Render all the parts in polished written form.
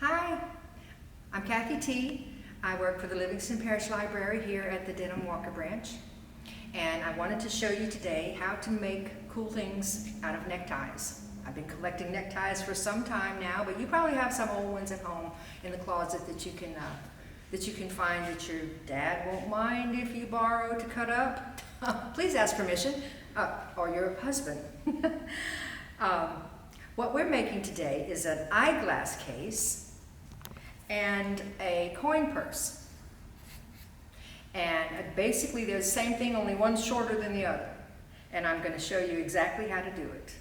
Hi, I'm Kathy T. I work for the Livingston Parish Library here at the Denham-Walker branch. And I wanted to show you today how to make cool things out of neckties. I've been collecting neckties for some time now, but you probably have some old ones at home in the closet that you can find that your dad won't mind if you borrow to cut up. Please ask permission, or your husband. What we're making today is an eyeglass case and a coin purse. And basically they're the same thing, only one's shorter than the other. And I'm going to show you exactly how to do it.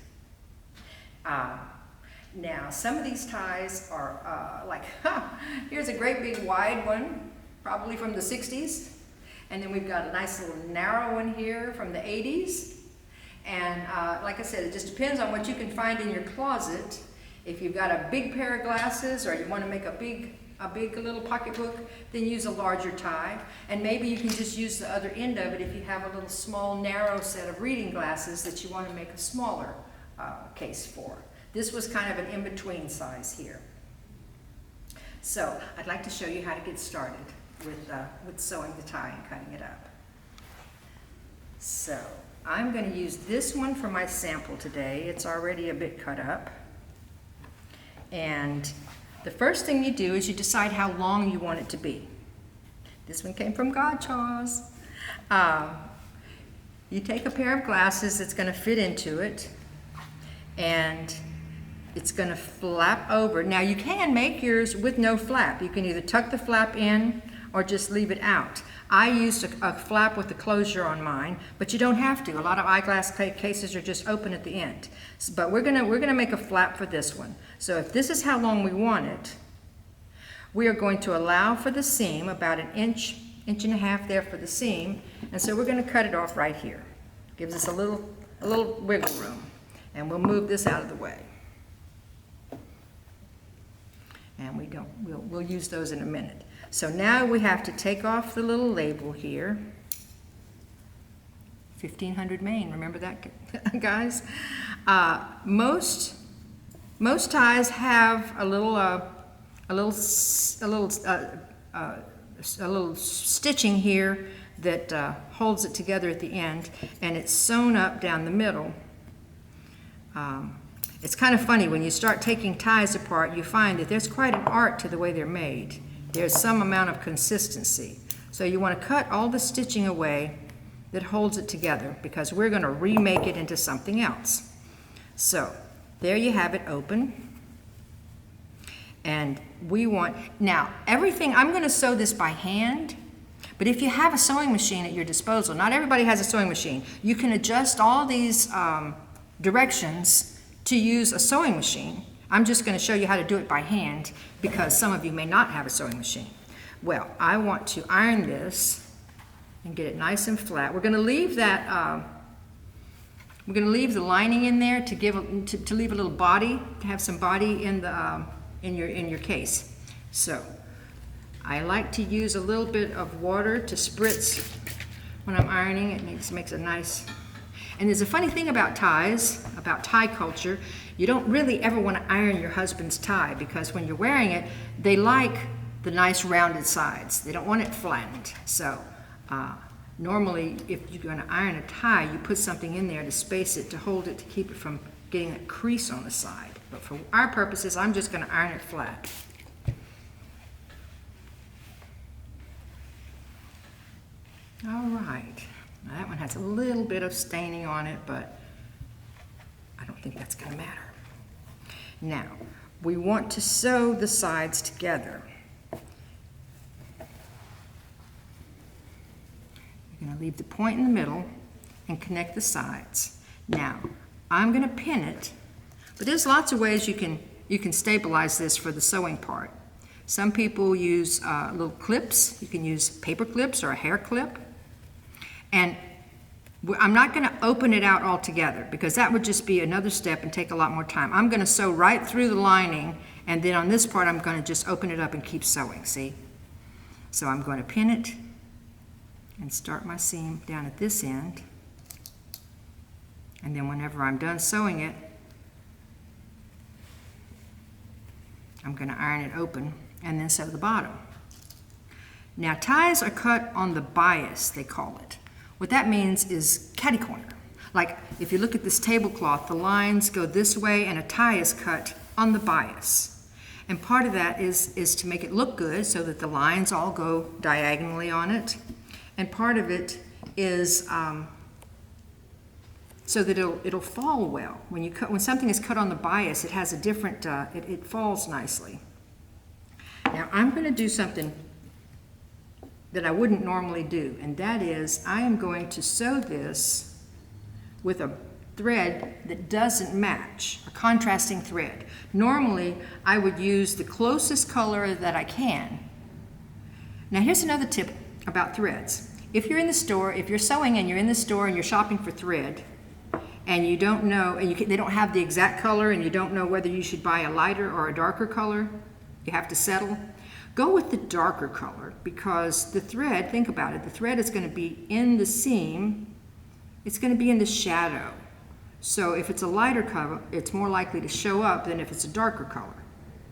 Now, some of these ties are here's a great big wide one, probably from the 60s. And then we've got a nice little narrow one here from the 80s. And like I said, it just depends on what you can find in your closet. If you've got a big pair of glasses or you want to make a big little pocketbook, then use a larger tie. And maybe you can just use the other end of it if you have a little small, narrow set of reading glasses that you want to make a smaller case for. This was kind of an in-between size here. So I'd like to show you how to get started with sewing the tie and cutting it up. So I'm going to use this one for my sample today. It's already a bit cut up. And the first thing you do is you decide how long you want it to be. This one came from Godchaw's. You take a pair of glasses that's going to fit into it, and it's going to flap over. Now you can make yours with no flap. You can either tuck the flap in or just leave it out. I used a flap with the closure on mine, but you don't have to. A lot of eyeglass cases are just open at the end. But we're gonna make a flap for this one. So if this is how long we want it, we are going to allow for the seam about an inch and a half there for the seam, and so we're gonna cut it off right here. Gives us a little wiggle room, and we'll move this out of the way. And we'll use those in a minute. So now we have to take off the little label here. 1500 Maine, remember that, guys? Most ties have a little stitching here that holds it together at the end, and it's sewn up down the middle. It's kind of funny, when you start taking ties apart, you find that there's quite an art to the way they're made. There's some amount of consistency. So you want to cut all the stitching away that holds it together, because we're going to remake it into something else. So there you have it open. And we want, now everything, I'm going to sew this by hand, but if you have a sewing machine at your disposal, not everybody has a sewing machine, you can adjust all these directions to use a sewing machine. I'm just going to show you how to do it by hand because some of you may not have a sewing machine. Well, I want to iron this and get it nice and flat. We're going to leave that. We're going to leave the lining in there to leave a little body, to have some body in the in your case. So I like to use a little bit of water to spritz when I'm ironing. It makes a nice. And there's a funny thing about ties, about tie culture. You don't really ever want to iron your husband's tie, because when you're wearing it, they like the nice rounded sides. They don't want it flattened. So normally, if you're going to iron a tie, you put something in there to space it, to hold it, to keep it from getting a crease on the side. But for our purposes, I'm just going to iron it flat. All right. Now that one has a little bit of staining on it, but I don't think that's going to matter. Now, we want to sew the sides together. We're going to leave the point in the middle and connect the sides. Now, I'm going to pin it, but there's lots of ways you can stabilize this for the sewing part. Some people use little clips. You can use paper clips or a hair clip. And I'm not going to open it out altogether, because that would just be another step and take a lot more time. I'm going to sew right through the lining, and then on this part I'm going to just open it up and keep sewing, see? So I'm going to pin it and start my seam down at this end. And then whenever I'm done sewing it, I'm going to iron it open and then sew the bottom. Now ties are cut on the bias, they call it. What that means is catty corner. Like if you look at this tablecloth, the lines go this way and a tie is cut on the bias. And part of that is to make it look good so that the lines all go diagonally on it. And part of it is so that it'll fall well. When something is cut on the bias, it has a different, it falls nicely. Now I'm going to do something that I wouldn't normally do, and that is I am going to sew this with a thread that doesn't match, a contrasting thread. Normally I would use the closest color that I can. Now here's another tip about threads. If you're in the store, if you're sewing and you're in the store and you're shopping for thread, and you don't know, and they don't have the exact color, and you don't know whether you should buy a lighter or a darker color, you have to settle. Go with the darker color, because the thread, think about it, the thread is going to be in the seam, it's going to be in the shadow. So if it's a lighter color, it's more likely to show up than if it's a darker color.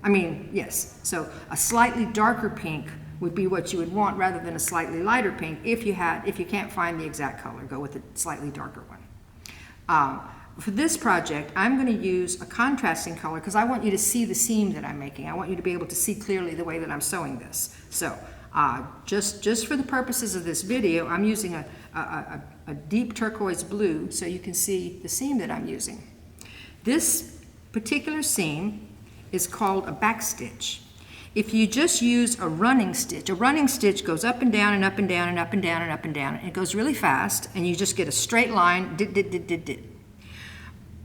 I mean, yes, so a slightly darker pink would be what you would want rather than a slightly lighter pink. If you can't find the exact color, go with a slightly darker one. For this project, I'm going to use a contrasting color because I want you to see the seam that I'm making. I want you to be able to see clearly the way that I'm sewing this. So just for the purposes of this video, I'm using a deep turquoise blue so you can see the seam that I'm using. This particular seam is called a back stitch. If you just use a running stitch goes up and down and up and down and up and down and up and down. And it goes really fast, and you just get a straight line,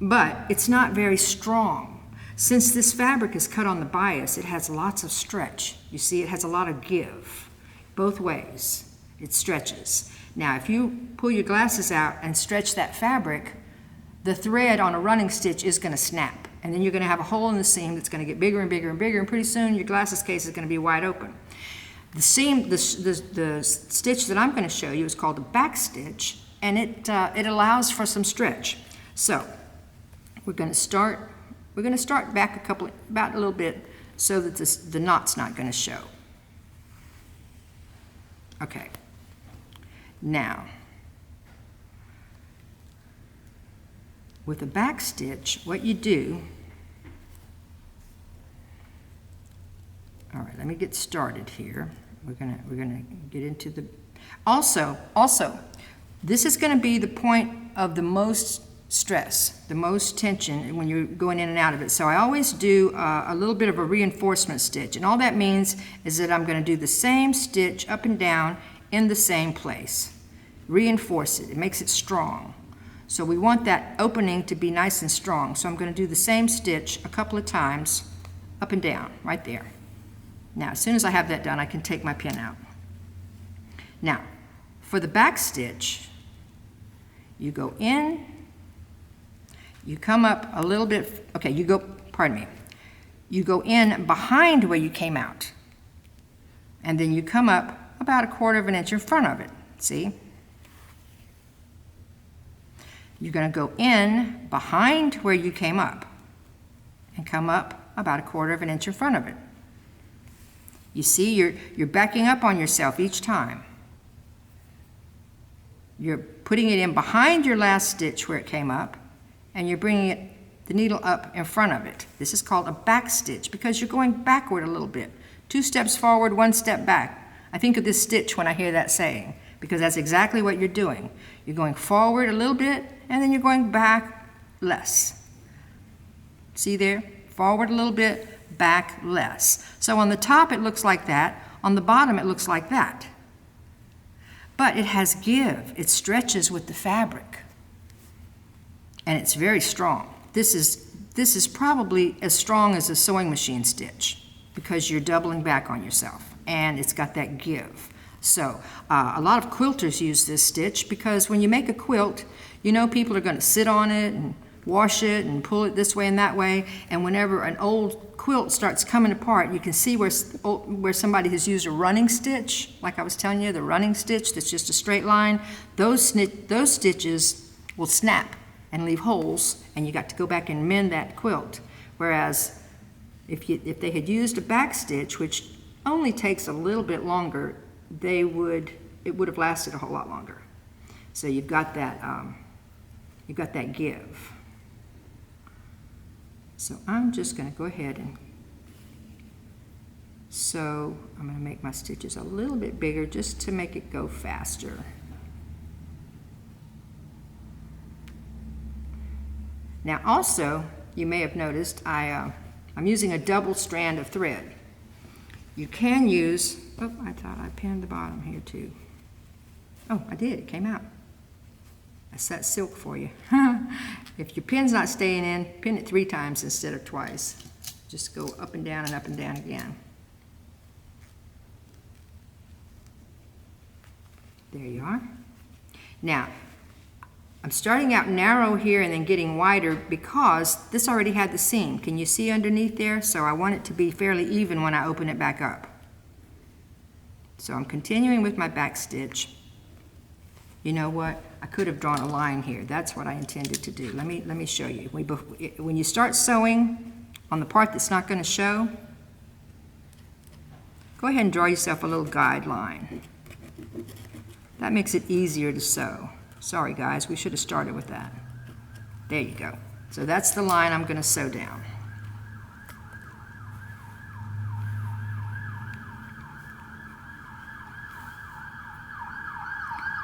But it's not very strong. Since this fabric is cut on the bias, it has lots of stretch. You see, it has a lot of give. Both ways, it stretches. Now, if you pull your glasses out and stretch that fabric, the thread on a running stitch is going to snap. And then you're going to have a hole in the seam that's going to get bigger and bigger and bigger, and pretty soon your glasses case is going to be wide open. The seam, the stitch that I'm going to show you is called a back stitch, and it allows for some stretch. So we're going to start back about a little bit so that the knot's not going to show. Okay. Now, with a back stitch, what you do, all right, let me get started here. We're gonna get into the, also, this is gonna be the point of the most stress, the most tension when you're going in and out of it. So I always do a little bit of a reinforcement stitch, and all that means is that I'm gonna do the same stitch up and down in the same place. Reinforce it, it makes it strong. So we want that opening to be nice and strong. So I'm going to do the same stitch a couple of times up and down, right there. Now, as soon as I have that done, I can take my pin out. Now, for the back stitch, you go in, you come up a little bit, okay, you go in behind where you came out. And then you come up about 1/4 inch in front of it, see? You're going to go in behind where you came up and come up about 1/4 inch in front of it. You see, you're backing up on yourself each time. You're putting it in behind your last stitch where it came up, and you're bringing the needle up in front of it. This is called a back stitch because you're going backward a little bit. 2 steps forward, 1 step back. I think of this stitch when I hear that saying, because that's exactly what you're doing. You're going forward a little bit, and then you're going back less. See there? Forward a little bit, back less. So on the top it looks like that, on the bottom it looks like that. But it has give, it stretches with the fabric. And it's very strong. This is probably as strong as a sewing machine stitch because you're doubling back on yourself, and it's got that give. So a lot of quilters use this stitch because when you make a quilt, you know people are going to sit on it and wash it and pull it this way and that way, and whenever an old quilt starts coming apart, you can see where somebody has used a running stitch, like I was telling you, the running stitch that's just a straight line. Those stitches will snap and leave holes, and you got to go back and mend that quilt. Whereas If they had used a back stitch, which only takes a little bit longer, it would have lasted a whole lot longer. So you've got that give. So I'm just going to go ahead and sew. I'm going to make my stitches a little bit bigger just to make it go faster. Now also, you may have noticed I'm using a double strand of thread. You can use, oh, I thought I pinned the bottom here too. Oh, I did, it came out. That's that silk for you. If your pin's not staying in, pin it 3 times instead of twice. Just go up and down again. There you are. Now, I'm starting out narrow here and then getting wider because this already had the seam. Can you see underneath there? So I want it to be fairly even when I open it back up. So I'm continuing with my back stitch. You know what? I could have drawn a line here. That's what I intended to do. Let me show you. When you start sewing on the part that's not going to show, go ahead and draw yourself a little guideline. That makes it easier to sew. Sorry guys, we should have started with that. There you go. So that's the line I'm going to sew down.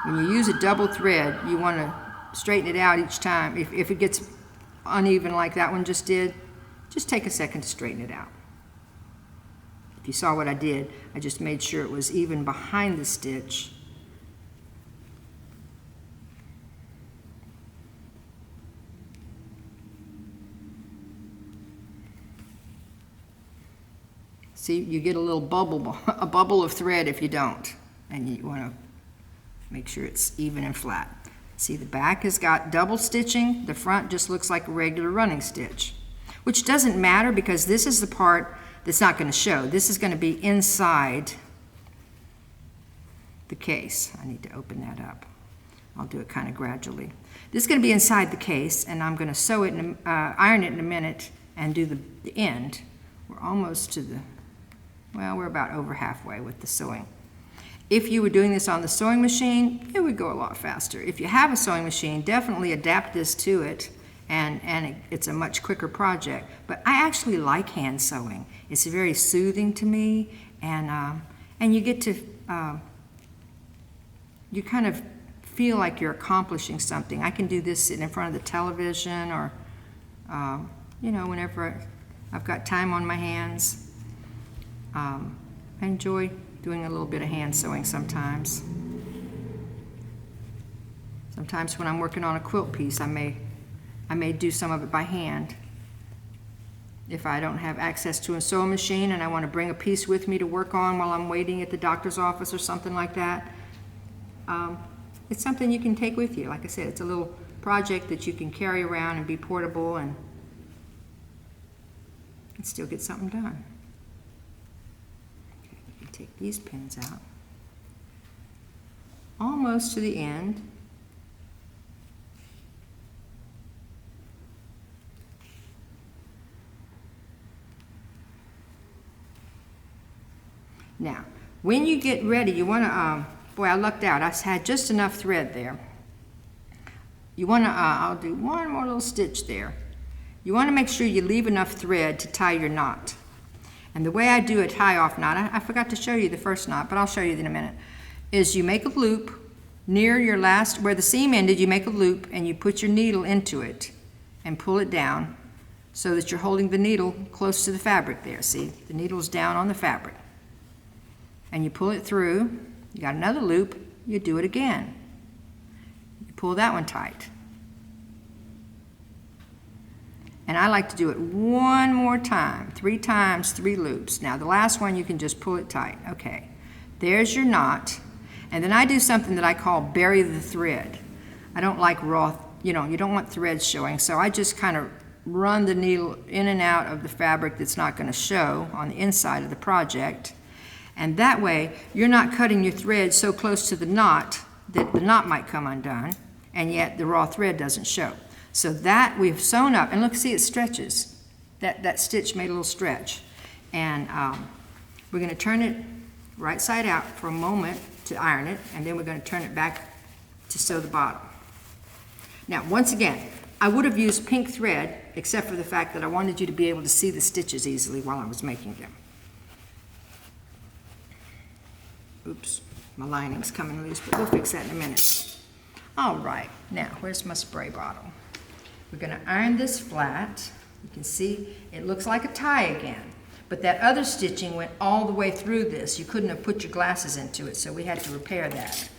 When you use a double thread, you want to straighten it out each time. If it gets uneven like that one just did, just take a second to straighten it out. If you saw what I did, I just made sure it was even behind the stitch. See, you get a little a bubble of thread if you don't, and you want to make sure it's even and flat. See, the back has got double stitching, the front just looks like a regular running stitch, which doesn't matter because this is the part that's not going to show. This is going to be inside the case. I need to open that up. I'll do it kind of gradually. This is going to be inside the case, and I'm going to sew it, iron it in a minute, and do the end. We're almost to the, well, we're about over halfway with the sewing. If you were doing this on the sewing machine, it would go a lot faster. If you have a sewing machine, definitely adapt this to it, and it's a much quicker project. But I actually like hand sewing. It's very soothing to me, and you get to, you kind of feel like you're accomplishing something. I can do this sitting in front of the television or, you know, whenever I've got time on my hands. I enjoy doing a little bit of hand sewing sometimes. Sometimes when I'm working on a quilt piece, I may do some of it by hand. If I don't have access to a sewing machine and I want to bring a piece with me to work on while I'm waiting at the doctor's office or something like that, it's something you can take with you. Like I said, it's a little project that you can carry around and be portable and still get something done. Take these pins out, almost to the end. Now, when you get ready, you want to, boy, I lucked out. I had just enough thread there. You want to, I'll do one more little stitch there. You want to make sure you leave enough thread to tie your knot. And the way I do a tie-off knot, I forgot to show you the first knot, but I'll show you in a minute, is you make a loop near your last, where the seam ended, you make a loop and you put your needle into it and pull it down so that you're holding the needle close to the fabric there. See, the needle's down on the fabric. And you pull it through, you got another loop, you do it again. You pull that one tight. And I like to do it one more time, 3 times, 3 loops. Now the last one you can just pull it tight. Okay, there's your knot. And then I do something that I call bury the thread. I don't like raw, you don't want threads showing, so I just kind of run the needle in and out of the fabric that's not going to show on the inside of the project. And that way you're not cutting your thread so close to the knot that the knot might come undone, and yet the raw thread doesn't show. So that we've sewn up, and look, see, it stretches. that stitch made a little stretch. And we're going to turn it right side out for a moment to iron it, and then we're going to turn it back to sew the bottom. Now, once again, I would have used pink thread, except for the fact that I wanted you to be able to see the stitches easily while I was making them. Oops, my lining's coming loose, but we'll fix that in a minute. All right, now, where's my spray bottle? We're going to iron this flat. You can see it looks like a tie again, but that other stitching went all the way through this. You couldn't have put your glasses into it, so we had to repair that.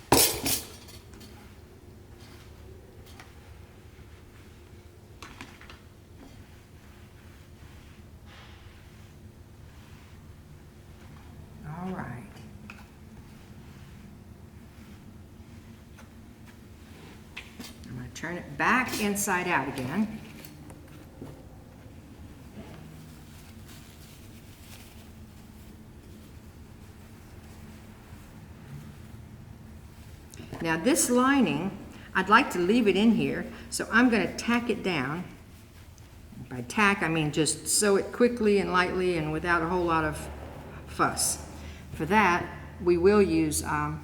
All right. I'm going to turn it back inside out again. Now this lining, I'd like to leave it in here, so I'm going to tack it down. By tack, I mean just sew it quickly and lightly and without a whole lot of fuss. For that, we will use a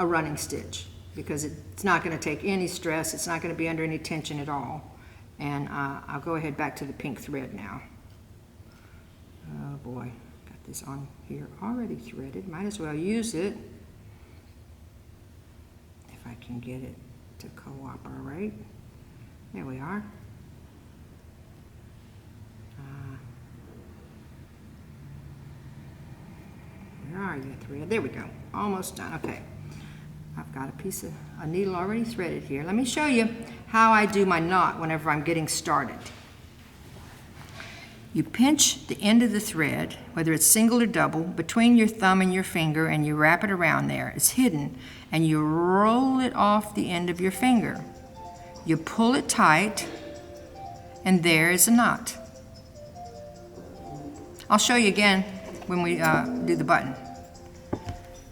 running stitch because it's not going to take any stress. It's not going to be under any tension at all. And I'll go ahead back to the pink thread now. Oh boy, got this on here already threaded. Might as well use it if I can get it to cooperate. There we are. Where are you, thread? There we go. Almost done. Okay. I've got a needle already threaded here. Let me show you how I do my knot whenever I'm getting started. You pinch the end of the thread, whether it's single or double, between your thumb and your finger, and you wrap it around there. It's hidden, and you roll it off the end of your finger. You pull it tight, and there is a knot. I'll show you again when we do the button.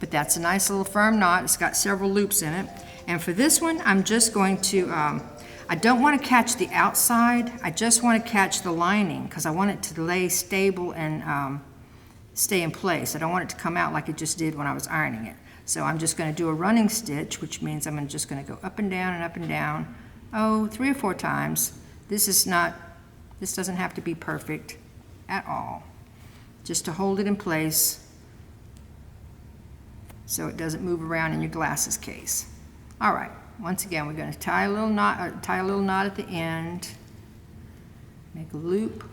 But that's a nice little firm knot. It's got several loops in it. And for this one, I'm just going to, I don't want to catch the outside. I just want to catch the lining because I want it to lay stable and stay in place. I don't want it to come out like it just did when I was ironing it. So I'm just going to do a running stitch, which means I'm just going to go up and down, oh, 3 or 4 times. This doesn't have to be perfect at all. Just to hold it in place so it doesn't move around in your glasses case. All right, once again, we're going to tie a little knot at the end, make a loop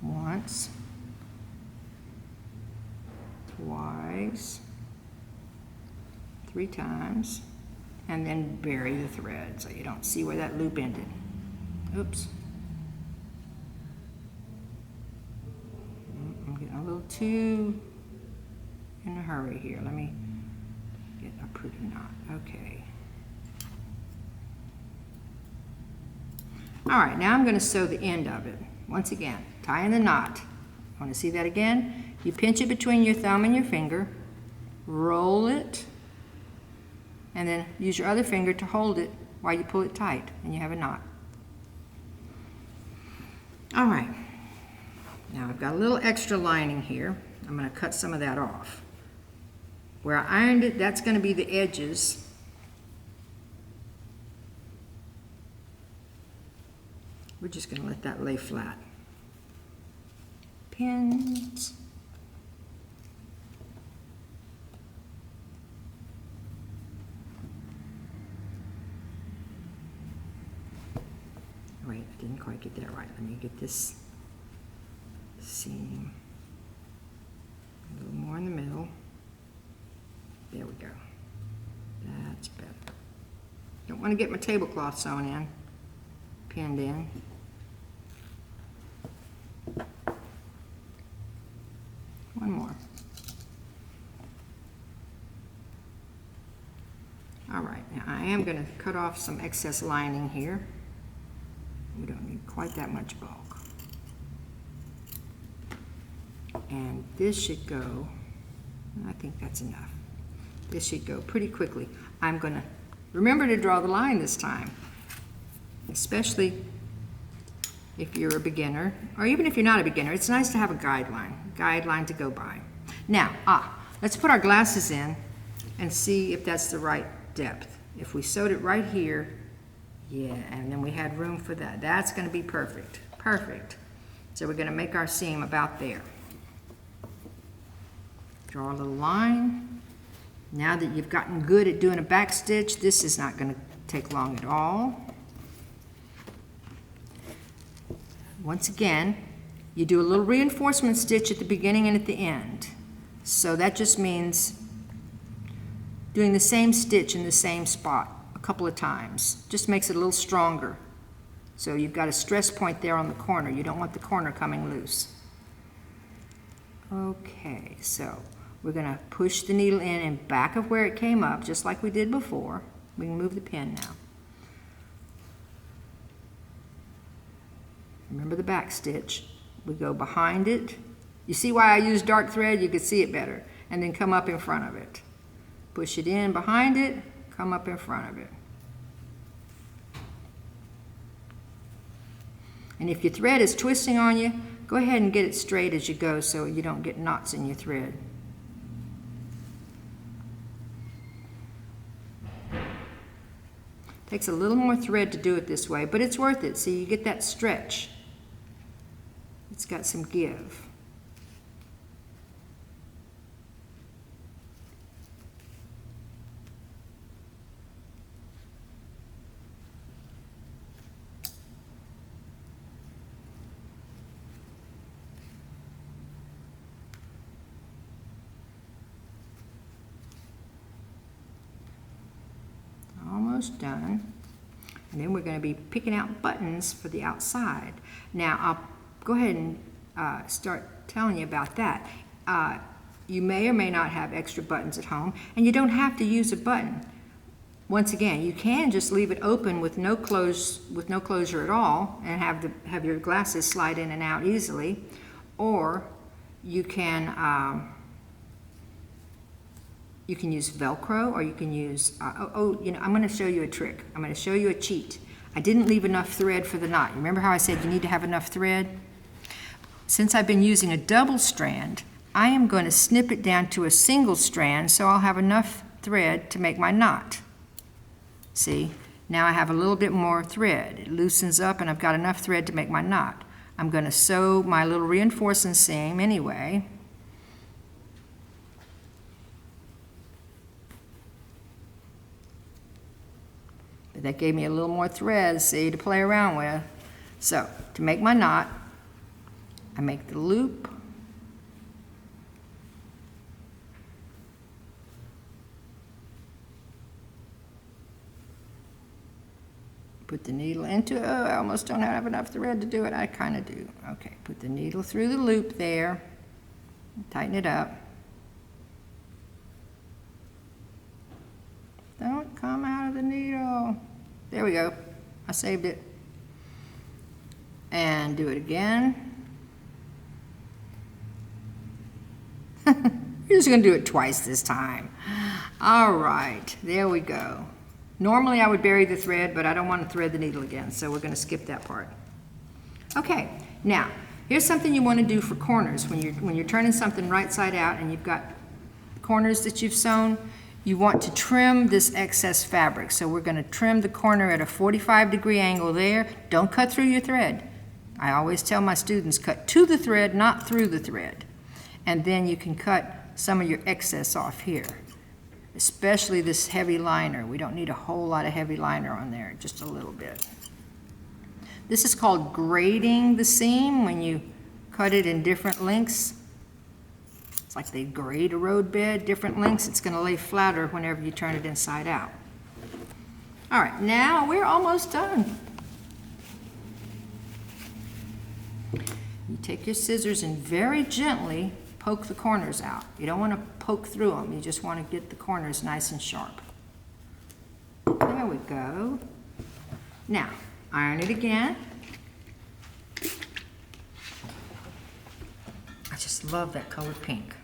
once, twice, 3 times, and then bury the thread so you don't see where that loop ended. Oops. I'm getting a little too in a hurry here. Let me get a pretty knot. Okay. All right, now I'm going to sew the end of it. Once again, tie in the knot. Want to see that again? You pinch it between your thumb and your finger, roll it, and then use your other finger to hold it while you pull it tight, and you have a knot. All right. Now I've got a little extra lining here. I'm going to cut some of that off. Where I ironed it, that's going to be the edges. We're just going to let that lay flat. Pins. Wait, I didn't quite get that right. Let me get this seam a little more in the middle. There we go. That's better. Don't want to get my tablecloth sewn in, pinned in. One more. All right, now I am going to cut off some excess lining here. We don't need quite that much bulk. And this should go, I think that's enough. This should go pretty quickly. I'm going to remember to draw the line this time, especially if you're a beginner, or even if you're not a beginner. It's nice to have a guideline to go by. Now, let's put our glasses in and see if that's the right depth. If we sewed it right here, yeah, and then we had room for that, that's going to be perfect. Perfect. So we're going to make our seam about there. Draw a little line. Now that you've gotten good at doing a back stitch, this is not going to take long at all. Once again, you do a little reinforcement stitch at the beginning and at the end. So that just means doing the same stitch in the same spot a couple of times. Just makes it a little stronger. So you've got a stress point there on the corner. You don't want the corner coming loose. Okay, so we're going to push the needle in and back of where it came up, just like we did before. We can move the pin now. Remember the back stitch. We go behind it. You see why I use dark thread? You can see it better. And then come up in front of it. Push it in behind it, come up in front of it. And if your thread is twisting on you, go ahead and get it straight as you go so you don't get knots in your thread. Takes a little more thread to do it this way, but it's worth it. See, you get that stretch. It's got some give. Almost done. And then we're going to be picking out buttons for the outside. Now I'll go ahead and start telling you about that. You may or may not have extra buttons at home, and you don't have to use a button. Once again, you can just leave it open with no closure at all, and have your glasses slide in and out easily, or you can use Velcro, or you can use, you know, I'm going to show you a trick. I'm going to show you a cheat. I didn't leave enough thread for the knot. Remember how I said you need to have enough thread? Since I've been using a double strand, I am going to snip it down to a single strand so I'll have enough thread to make my knot. See, now I have a little bit more thread. It loosens up and I've got enough thread to make my knot. I'm going to sew my little reinforcing seam anyway. But that gave me a little more thread, see, to play around with. So, to make my knot, I make the loop. Put the needle into it. Oh, I almost don't have enough thread to do it. I kind of do. Okay, put the needle through the loop there. Tighten it up. Don't come out of the needle. There we go. I saved it. And do it again. You're just going to do it twice this time. All right, there we go. Normally I would bury the thread, but I don't want to thread the needle again, so we're going to skip that part. Okay, now here's something you want to do for corners. When you're turning something right side out and you've got corners that you've sewn, you want to trim this excess fabric. So we're going to trim the corner at a 45-degree angle there. Don't cut through your thread. I always tell my students, cut to the thread, not through the thread. And then you can cut some of your excess off here, especially this heavy liner. We don't need a whole lot of heavy liner on there, just a little bit. This is called grading the seam when you cut it in different lengths. It's like they grade a road bed, different lengths. It's going to lay flatter whenever you turn it inside out. All right, now we're almost done. You take your scissors and very gently poke the corners out. You don't want to poke through them. You just want to get the corners nice and sharp. There we go. Now, iron it again. I just love that color pink.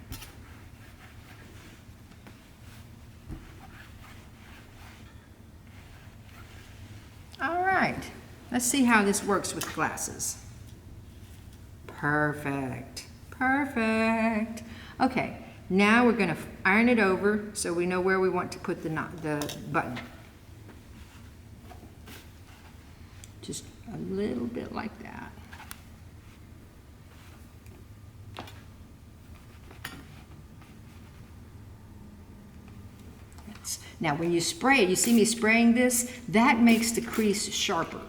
All right, Let's see how this works with glasses. Perfect, perfect. Okay, now we're gonna iron it over so we know where we want to put the button. Just a little bit like that. Now when you spray it, you see me spraying this, that makes the crease sharper.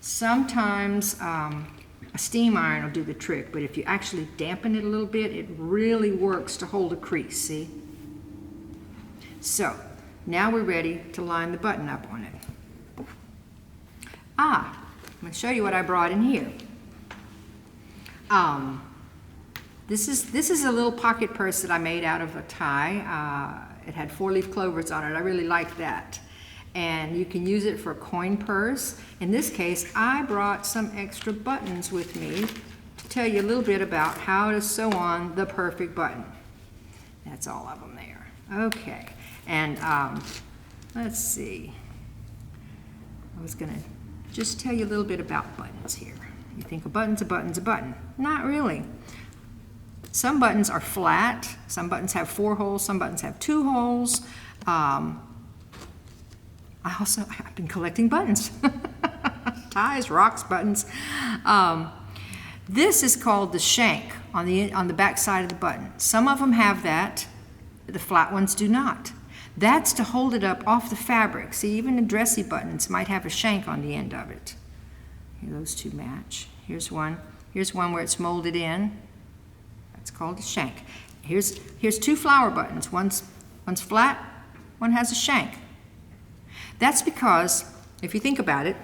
Sometimes a steam iron will do the trick, but if you actually dampen it a little bit, it really works to hold a crease, see? So, now we're ready to line the button up on it. I'm going to show you what I brought in here. This is a little pocket purse that I made out of a tie. It had 4-leaf clovers on it. I really like that. And you can use it for a coin purse. In this case, I brought some extra buttons with me to tell you a little bit about how to sew on the perfect button. That's all of them there. Okay, and let's see. I was gonna just tell you a little bit about buttons here. You think a button's a button's a button. Not really. Some buttons are flat, some buttons have 4 holes, some buttons have 2 holes. I've been collecting buttons. Ties, rocks, buttons. This is called the shank on the back side of the button. Some of them have that, the flat ones do not. That's to hold it up off the fabric. See, even the dressy buttons might have a shank on the end of it. Here, those two match. Here's one where it's molded in. It's called a shank. Here's 2 flower buttons. One's flat, one has a shank. That's because, if you think about it,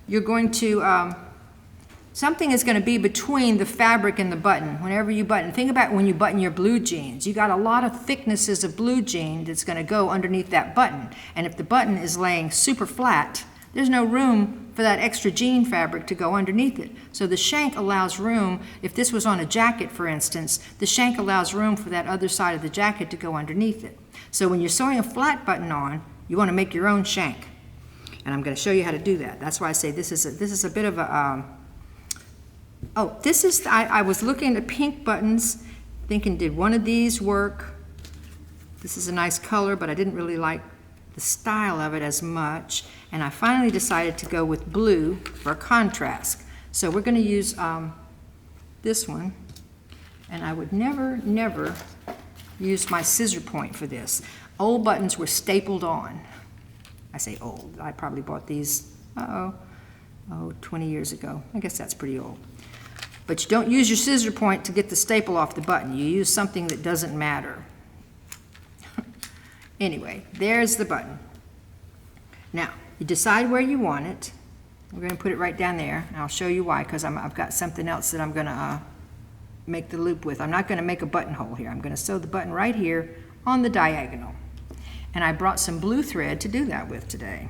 you're going to, something is going to be between the fabric and the button. Whenever you button, think about when you button your blue jeans. You got a lot of thicknesses of blue jean that's going to go underneath that button. And if the button is laying super flat, there's no room for that extra jean fabric to go underneath it. So the shank allows room, if this was on a jacket for instance, the shank allows room for that other side of the jacket to go underneath it. So when you're sewing a flat button on, you want to make your own shank. And I'm going to show you how to do that. That's why I say this is a bit of a, I was looking at pink buttons, thinking, did one of these work? This is a nice color, but I didn't really like the style of it as much. And I finally decided to go with blue for contrast. So we're going to use this one. And I would never use my scissor point for this. Old buttons were stapled on. I say old. I probably bought these, 20 years ago. I guess that's pretty old. But you don't use your scissor point to get the staple off the button. You use something that doesn't matter. Anyway, there's the button. Now, you decide where you want it. We're going to put it right down there, and I'll show you why, because I've got something else that I'm going to make the loop with. I'm not going to make a buttonhole here. I'm going to sew the button right here on the diagonal. And I brought some blue thread to do that with today.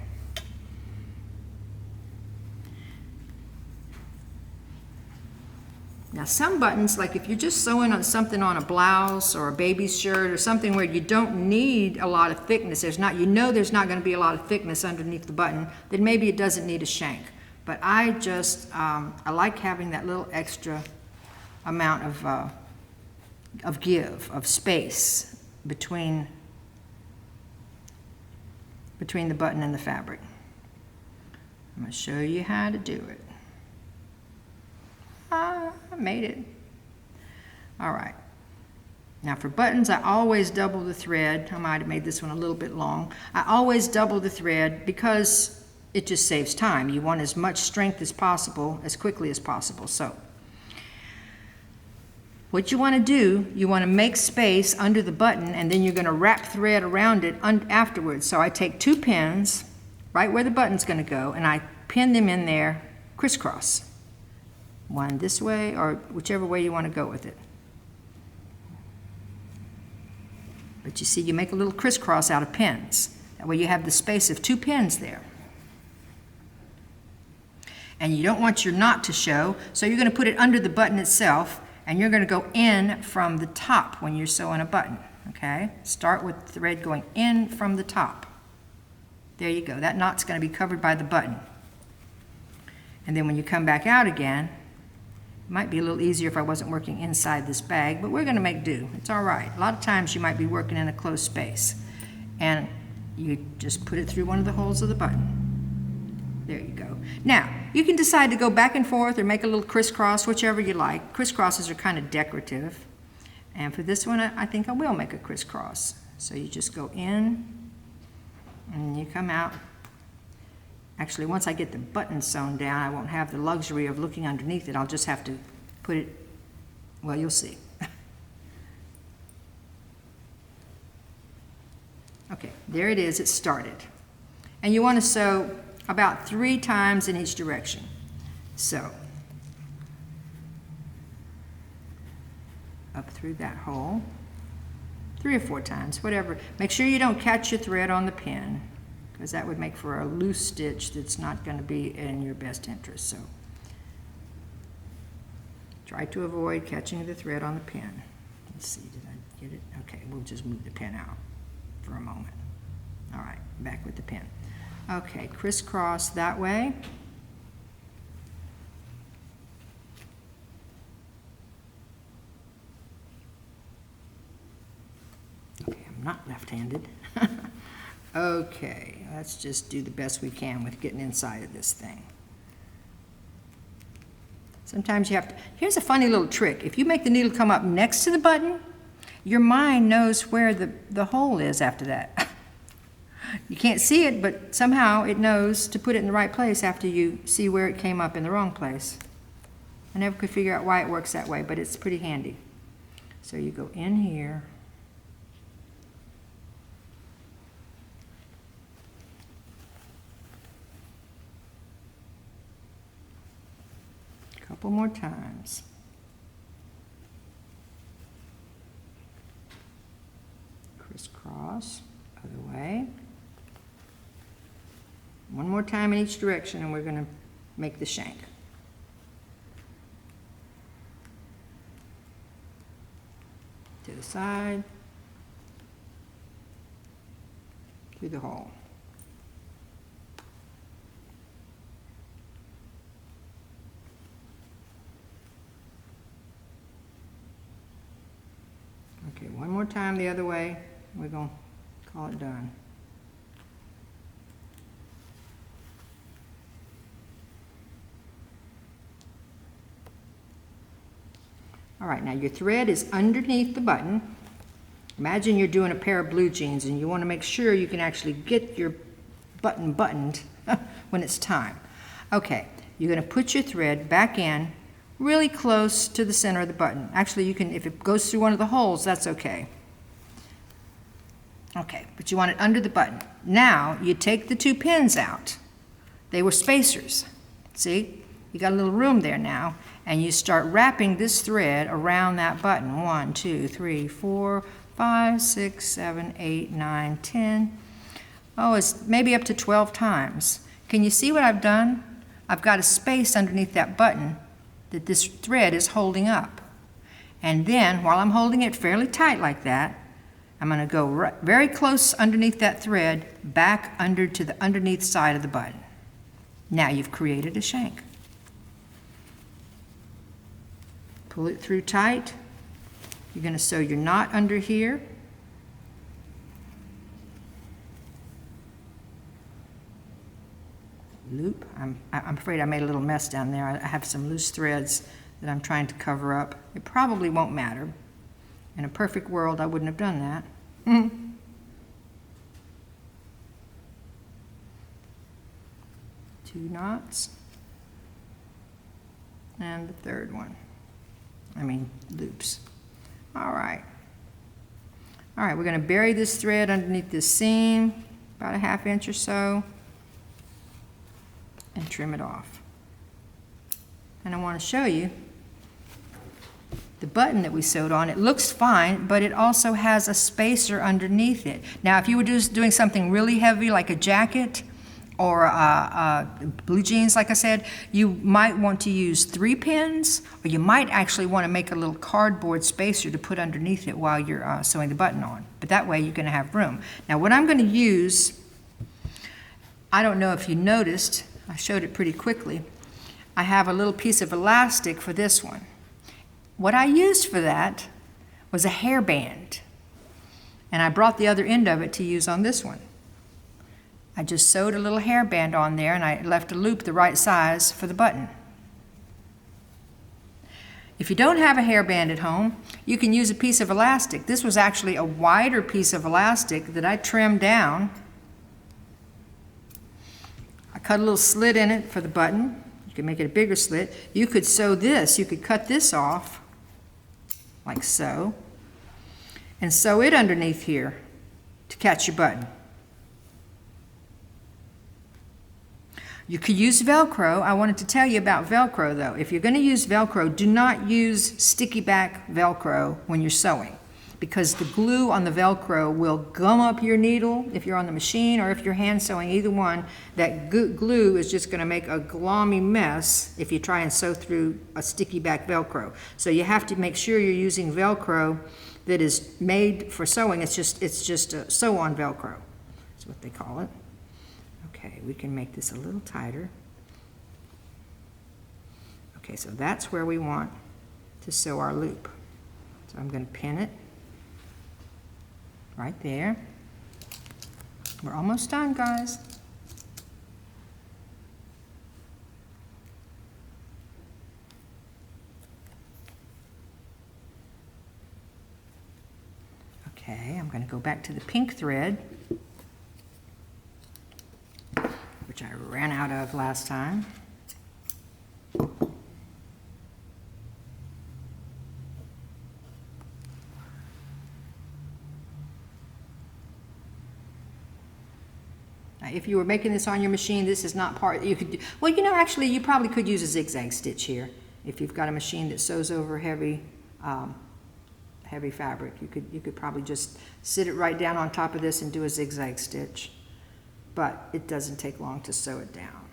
Now some buttons, like if you're just sewing on something on a blouse or a baby's shirt or something where you don't need a lot of thickness, there's not going to be a lot of thickness underneath the button, then maybe it doesn't need a shank. But I just, I like having that little extra amount of space between the button and the fabric. I'm going to show you how to do it. I made it. All right. Now for buttons, I always double the thread. I might have made this one a little bit long. I always double the thread because it just saves time. You want as much strength as possible, as quickly as possible. So what you want to do, you want to make space under the button, and then you're going to wrap thread around it afterwards. So I take 2 pins, right where the button's going to go, and I pin them in there crisscross. One this way, or whichever way you want to go with it. But you see, you make a little crisscross out of pins. That way you have the space of 2 pins there. And you don't want your knot to show, so you're going to put it under the button itself, and you're going to go in from the top when you're sewing a button. Okay? Start with thread going in from the top. There you go. That knot's going to be covered by the button. And then when you come back out again, it might be a little easier if I wasn't working inside this bag, but we're going to make do. It's all right. A lot of times you might be working in a closed space, and you just put it through one of the holes of the button. There you go. Now, you can decide to go back and forth or make a little crisscross, whichever you like. Crisscrosses are kind of decorative. And for this one, I think I will make a crisscross. So you just go in, and you come out. Actually, once I get the button sewn down, I won't have the luxury of looking underneath it. I'll just have to put it, well, you'll see. Okay, there it is, it started. And you want to sew about 3 times in each direction. So, up through that hole, 3 or 4 times, whatever. Make sure you don't catch your thread on the pin, because that would make for a loose stitch that's not going to be in your best interest. So try to avoid catching the thread on the pin. Let's see, did I get it? Okay, we'll just move the pin out for a moment. All right, back with the pin. Okay, crisscross that way. Okay, I'm not left-handed. Okay, let's just do the best we can with getting inside of this thing. Sometimes you have to, here's a funny little trick. If you make the needle come up next to the button, your mind knows where the hole is after that. You can't see it, but somehow it knows to put it in the right place after you see where it came up in the wrong place. I never could figure out why it works that way, but it's pretty handy. So you go in here. Couple more times. Crisscross, other way. One more time in each direction, and we're going to make the shank. To the side, through the hole. Okay, one more time the other way. We're going to call it done. All right, now your thread is underneath the button. Imagine you're doing a pair of blue jeans and you want to make sure you can actually get your button buttoned when it's time. Okay, you're going to put your thread back in really close to the center of the button. Actually, you can, if it goes through one of the holes, that's okay. Okay, but you want it under the button. Now, you take the 2 pins out. They were spacers. See? You got a little room there now, and you start wrapping this thread around that button. 1, 2, 3, 4, 5, 6, 7, 8, 9, 10. Oh, it's maybe up to 12 times. Can you see what I've done? I've got a space underneath that button that this thread is holding up. And then, while I'm holding it fairly tight like that, I'm going to go very close underneath that thread, back under to the underneath side of the button. Now you've created a shank. Pull it through tight. You're going to sew your knot under here. Loop. I'm afraid I made a little mess down there. I have some loose threads that I'm trying to cover up. It probably won't matter. In a perfect world, I wouldn't have done that. 2 knots. And the 3rd one. Loops. All right. All right, we're going to bury this thread underneath this seam, about a 1/2 inch or so, and trim it off. And I want to show you the button that we sewed on. It looks fine, but it also has a spacer underneath it. Now, if you were just doing something really heavy like a jacket or blue jeans, like I said, you might want to use 3 pins, or you might actually want to make a little cardboard spacer to put underneath it while you're sewing the button on. But that way you're going to have room. Now, what I'm going to use, I don't know if you noticed, I showed it pretty quickly. I have a little piece of elastic for this one. What I used for that was a hairband, and I brought the other end of it to use on this one. I just sewed a little hairband on there, and I left a loop the right size for the button. If you don't have a hairband at home, you can use a piece of elastic. This was actually a wider piece of elastic that I trimmed down. I cut a little slit in it for the button. You can make it a bigger slit. You could sew this, you could cut this off, like so, and sew it underneath here to catch your button. You could use Velcro. I wanted to tell you about Velcro though. If you're going to use Velcro, do not use sticky back Velcro when you're sewing, because the glue on the Velcro will gum up your needle if you're on the machine or if you're hand sewing, either one. That glue is just going to make a glommy mess if you try and sew through a sticky back Velcro. So you have to make sure you're using Velcro that is made for sewing. It's just a sew-on Velcro. That's what they call it. Okay, we can make this a little tighter. Okay, so that's where we want to sew our loop. So I'm going to pin it right there. We're almost done, guys. Okay, I'm going to go back to the pink thread, which I ran out of last time. Now, if you were making this on your machine, this is not part you could do. Well, you know, actually, you probably could use a zigzag stitch here. If you've got a machine that sews over heavy fabric, you could probably just sit it right down on top of this and do a zigzag stitch. But it doesn't take long to sew it down.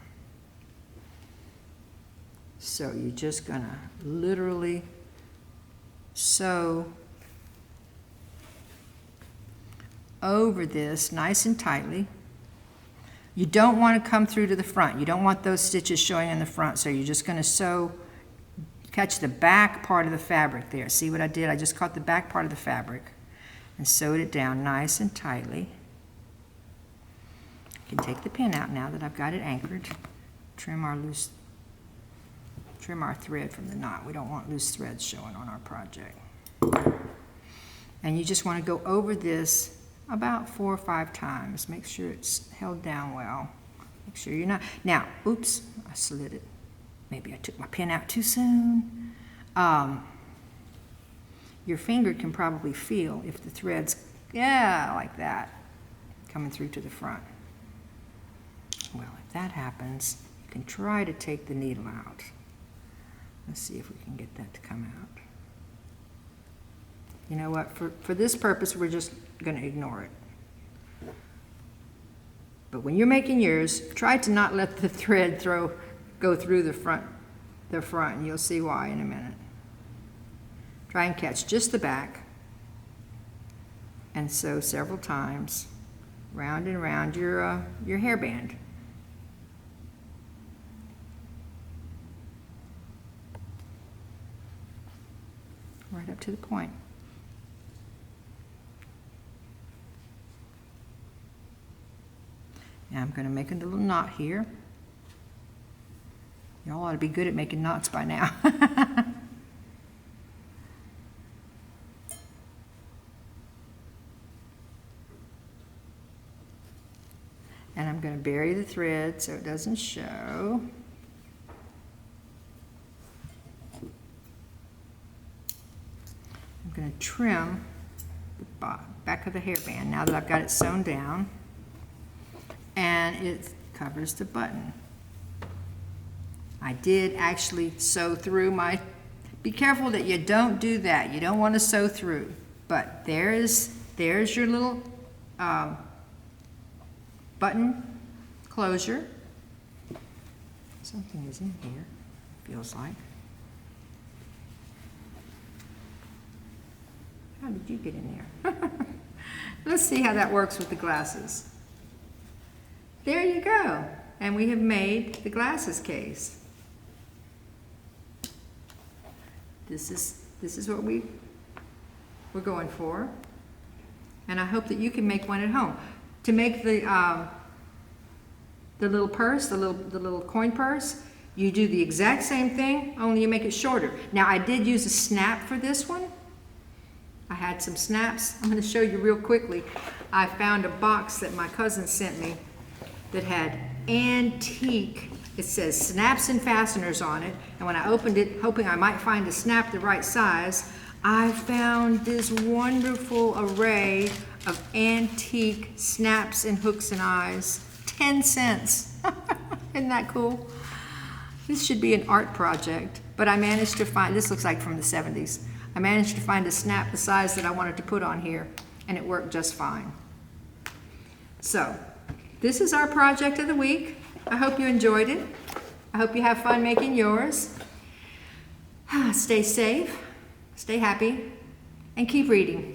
So you're just gonna literally sew over this nice and tightly. You don't want to come through to the front. You don't want those stitches showing in the front, so you're just gonna sew, catch the back part of the fabric there. See what I did? I just caught the back part of the fabric and sewed it down nice and tightly. I can take the pin out now that I've got it anchored. Trim our thread from the knot. We don't want loose threads showing on our project. And you just want to go over this about 4 or 5 times. Make sure it's held down well. Make sure you're not. Now, oops, I slid it. Maybe I took my pin out too soon. Your finger can probably feel if the thread's, yeah, like that, coming through to the front. Well, if that happens, you can try to take the needle out. Let's see if we can get that to come out. You know what, for this purpose, we're just going to ignore it. But when you're making yours, try to not let the thread go through the front, and you'll see why in a minute. Try and catch just the back, and sew several times, round and round your hairband. Right up to the point. Now I'm going to make a little knot here. Y'all ought to be good at making knots by now. And I'm going to bury the thread so it doesn't show. I'm going to trim the back of the hairband now that I've got it sewn down, and it covers the button. I did actually sew through my, be careful that you don't do that. You don't want to sew through, but there's your little button closure. Something is in here, feels like. How did you get in there? Let's see how that works with the glasses. There you go. And we have made the glasses case. this is what we're going for. And I hope that you can make one at home. To make the little purse, the little coin purse, you do the exact same thing, only you make it shorter. Now I did use a snap for this one. I had some snaps. I'm going to show you real quickly. I found a box that my cousin sent me that had antique, it says snaps and fasteners on it. And when I opened it, hoping I might find a snap the right size, I found this wonderful array of antique snaps and hooks and eyes. 10 cents. Isn't that cool? This should be an art project, but I managed to find, this looks like from the 70s. I managed to find a snap the size that I wanted to put on here, and it worked just fine. So, this is our project of the week. I hope you enjoyed it. I hope you have fun making yours. Stay safe, stay happy, and keep reading.